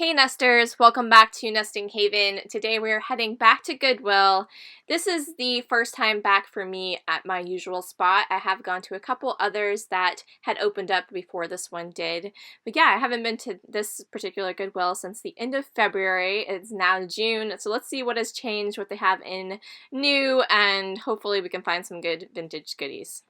Hey nesters, welcome back to Nesting Haven. Today we're heading back to Goodwill. This is the first time back for me at my usual spot. I have gone to a couple others that had opened up before this one did. But yeah, I haven't been to this particular Goodwill since the end of February. It's now June, so let's see what has changed, what they have in new, and hopefully we can find some good vintage goodies.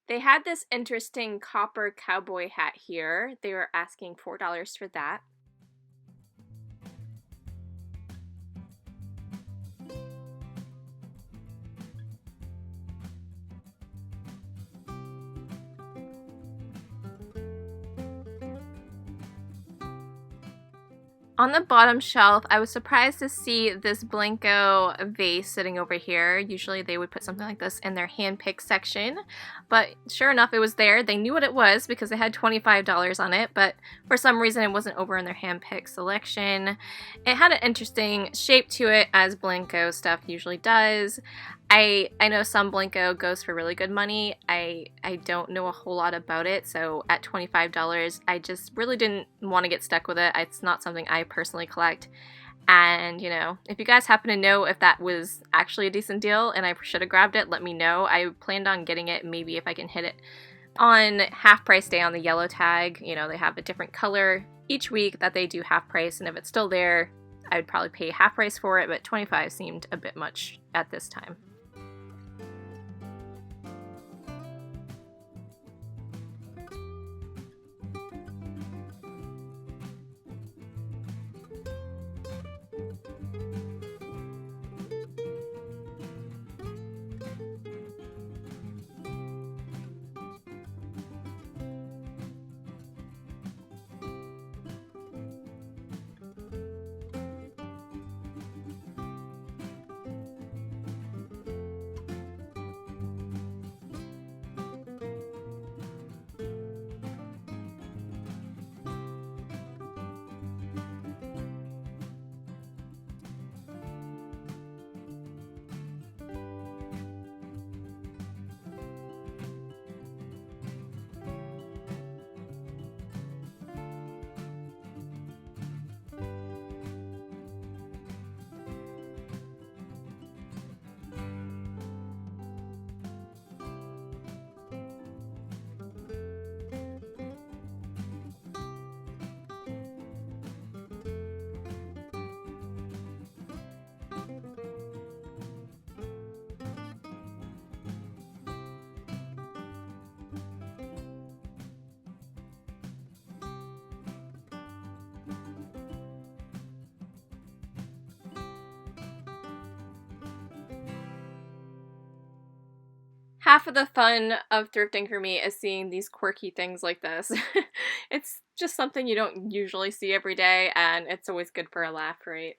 They had this interesting copper cowboy hat here. They were asking $4 for that. On the bottom shelf, I was surprised to see this Blanco vase sitting over here. Usually they would put something like this in their hand-picked section, but sure enough, it was there. They knew what it was because they had $25 on it, but for some reason it wasn't over in their hand-picked selection. It had an interesting shape to it, as Blanco stuff usually does. I know some Blanco goes for really good money. I don't know a whole lot about it, so at $25, I just really didn't want to get stuck with it. It's not something I personally collect. And, you know, if you guys happen to know if that was actually a decent deal and I should have grabbed it, let me know. I planned on getting it maybe if I can hit it on half price day on the yellow tag. You know, they have a different color each week that they do half price, and if it's still there, I would probably pay half price for it, but 25 seemed a bit much at this time. Half of the fun of thrifting for me is seeing these quirky things like this. It's just something you don't usually see every day, and it's always good for a laugh, right?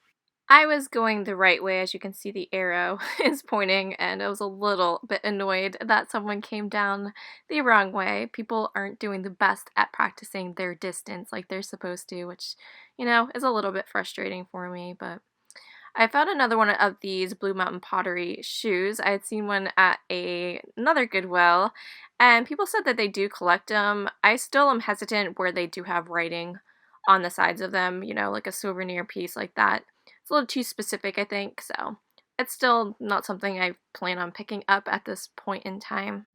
I was going the right way. As you can see, the arrow is pointing, and I was a little bit annoyed that someone came down the wrong way. People aren't doing the best at practicing their distance like they're supposed to, which, you know, is a little bit frustrating for me, but I found another one of these Blue Mountain Pottery shoes. I had seen one at another Goodwill, and people said that they do collect them. I still am hesitant where they do have writing on the sides of them, you know, like a souvenir piece like that. It's a little too specific, I think, so it's still not something I plan on picking up at this point in time.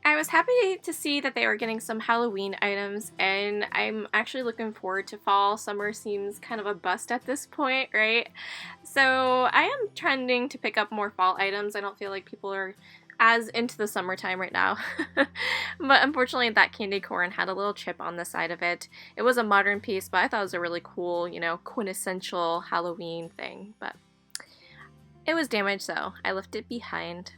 I was happy to see that they were getting some Halloween items, and I'm actually looking forward to fall. Summer seems kind of a bust at this point, right? So I am trending to pick up more fall items. I don't feel like people are as into the summertime right now. But unfortunately, that candy corn had a little chip on the side of it. It was a modern piece, but I thought it was a really cool, you know, quintessential Halloween thing. But it was damaged, so I left it behind.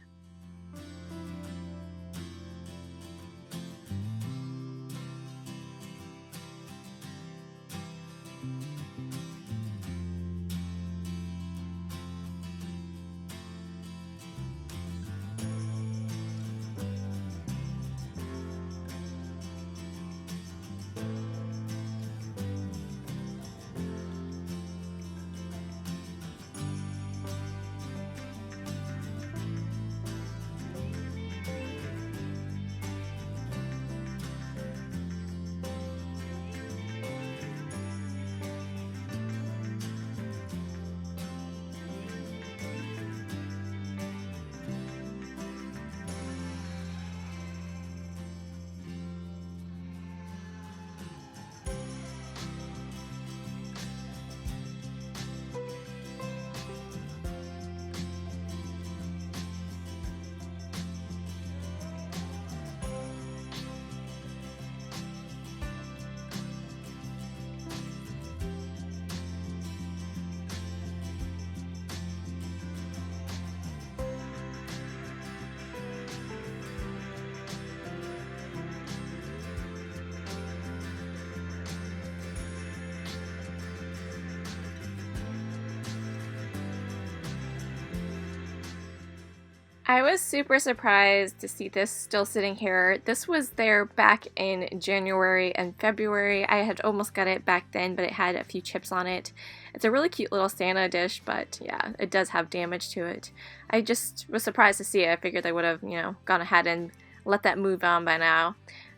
I was super surprised to see this still sitting here. This was there back in January and February. I had almost got it back then, but it had a few chips on it. It's a really cute little Santa dish, but yeah, it does have damage to it. I just was surprised to see it. I figured they would have, you know, gone ahead and let that move on by now.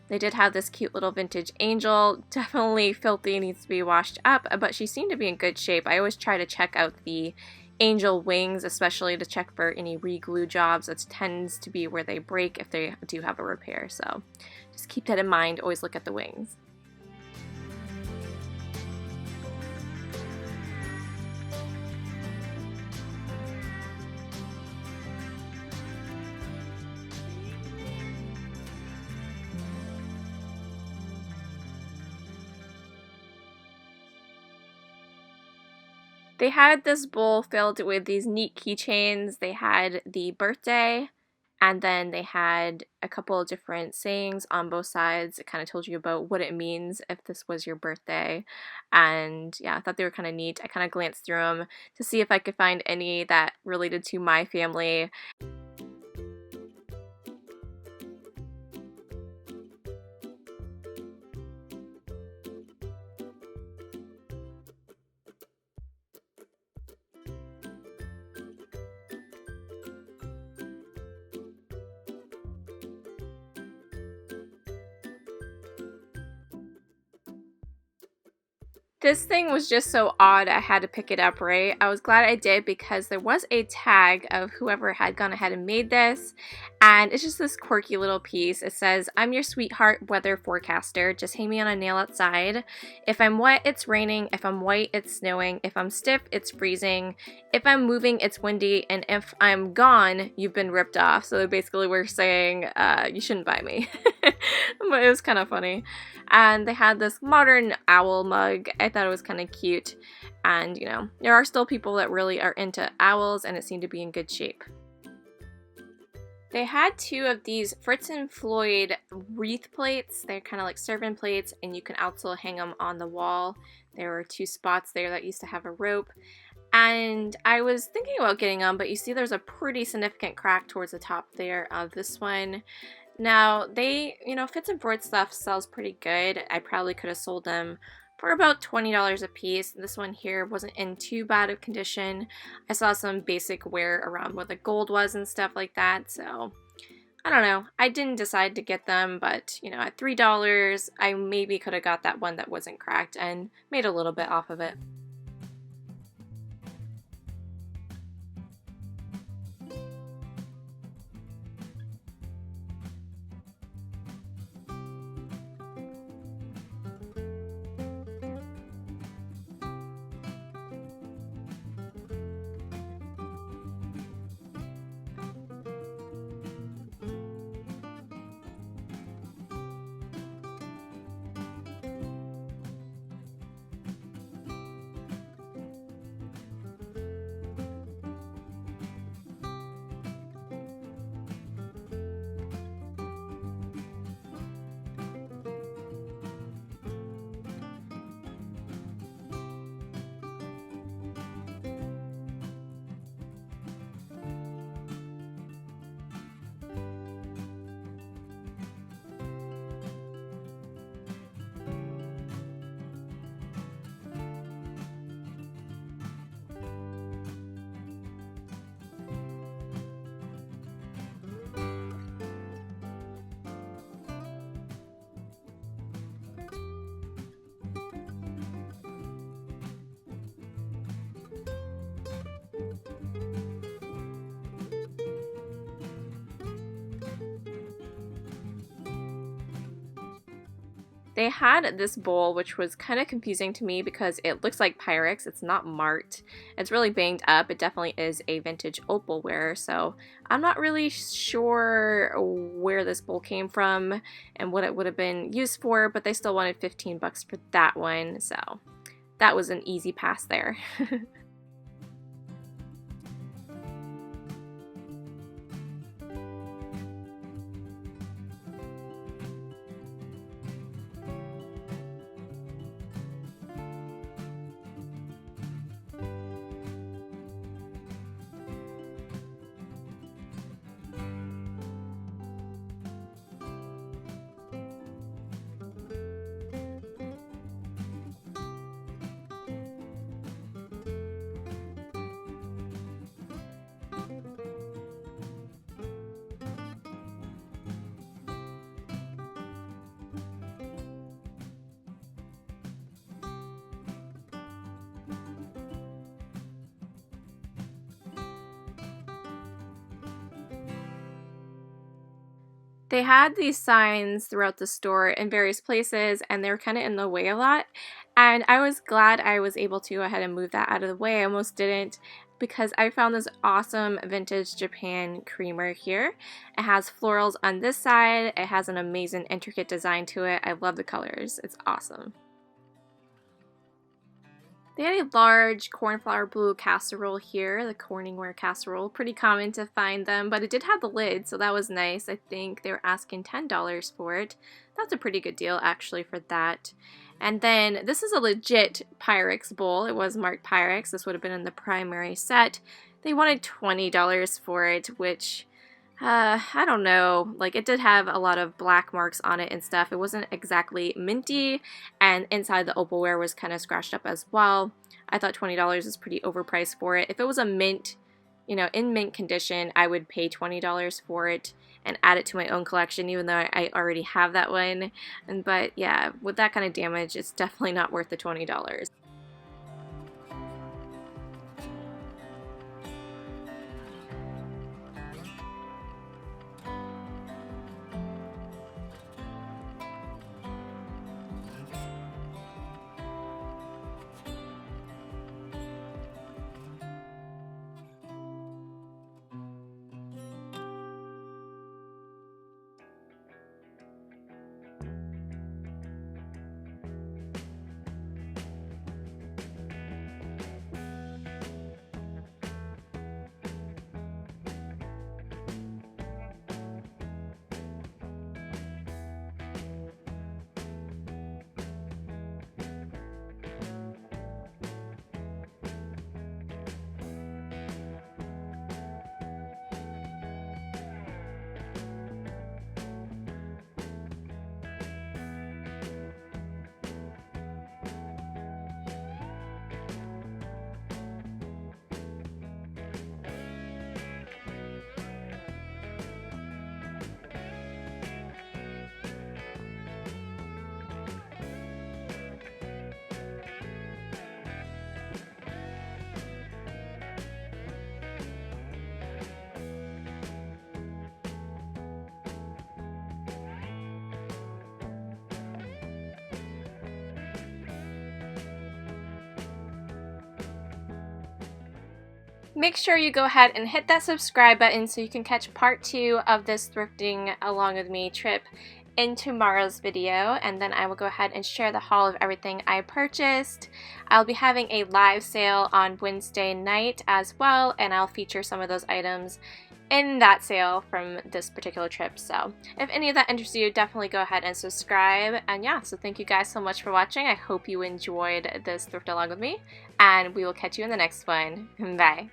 They did have this cute little vintage angel. Definitely filthy, needs to be washed up, but she seemed to be in good shape. I always try to check out the angel wings, especially to check for any re-glue jobs. That tends to be where they break if they do have a repair, so just keep that in mind. Always look at the wings. They had this bowl filled with these neat keychains. They had the birthday, and then they had a couple of different sayings on both sides. It kind of told you about what it means if this was your birthday. And yeah, I thought they were kind of neat. I kind of glanced through them to see if I could find any that related to my family. This thing was just so odd I had to pick it up, right? I was glad I did because there was a tag of whoever had gone ahead and made this, and it's just this quirky little piece. It says, "I'm your sweetheart weather forecaster. Just hang me on a nail outside. If I'm wet, it's raining. If I'm white, it's snowing. If I'm stiff, it's freezing. If I'm moving, it's windy. And if I'm gone, you've been ripped off." So basically we're saying, you shouldn't buy me. But it was kind of funny. And they had this modern owl mug. I thought it was kind of cute. And, you know, there are still people that really are into owls, and it seemed to be in good shape. They had two of these Fritz and Floyd wreath plates. They're kind of like servant plates, and you can also hang them on the wall. There were two spots there that used to have a rope. And I was thinking about getting them, but you see there's a pretty significant crack towards the top there of this one. Now, Fitz and Floyd stuff sells pretty good. I probably could have sold them for about $20 a piece. This one here wasn't in too bad of condition. I saw some basic wear around where the gold was and stuff like that, so I don't know. I didn't decide to get them, but, at $3, I maybe could have got that one that wasn't cracked and made a little bit off of it. They had this bowl, which was kind of confusing to me because it looks like Pyrex. It's not marked. It's really banged up. It definitely is a vintage opalware, so I'm not really sure where this bowl came from and what it would have been used for, but they still wanted 15 bucks for that one, so that was an easy pass there. They had these signs throughout the store in various places, and they were kind of in the way a lot. And I was glad I was able to go ahead and move that out of the way. I almost didn't, because I found this awesome vintage Japan creamer here. It has florals on this side. It has an amazing intricate design to it. I love the colors. It's awesome. They had a large cornflower blue casserole here, the Corningware casserole. Pretty common to find them, but it did have the lid, so that was nice. I think they were asking $10 for it. That's a pretty good deal, actually, for that. And then this is a legit Pyrex bowl. It was marked Pyrex. This would have been in the primary set. They wanted $20 for it, which I don't know, like it did have a lot of black marks on it and stuff. It wasn't exactly minty, and inside the opalware was kind of scratched up as well. I thought $20 is pretty overpriced for it. If it was a mint you know, in mint condition, I would pay $20 for it and add it to my own collection, even though I already have that one. But yeah, with that kind of damage, it's definitely not worth the $20. Make sure you go ahead and hit that subscribe button so you can catch part 2 of this thrifting along with me trip in tomorrow's video, and then I will go ahead and share the haul of everything I purchased. I'll be having a live sale on Wednesday night as well, and I'll feature some of those items in that sale from this particular trip. So if any of that interests you, definitely go ahead and subscribe. And yeah, so thank you guys so much for watching. I hope you enjoyed this thrift along with me, and we will catch you in the next one. Bye.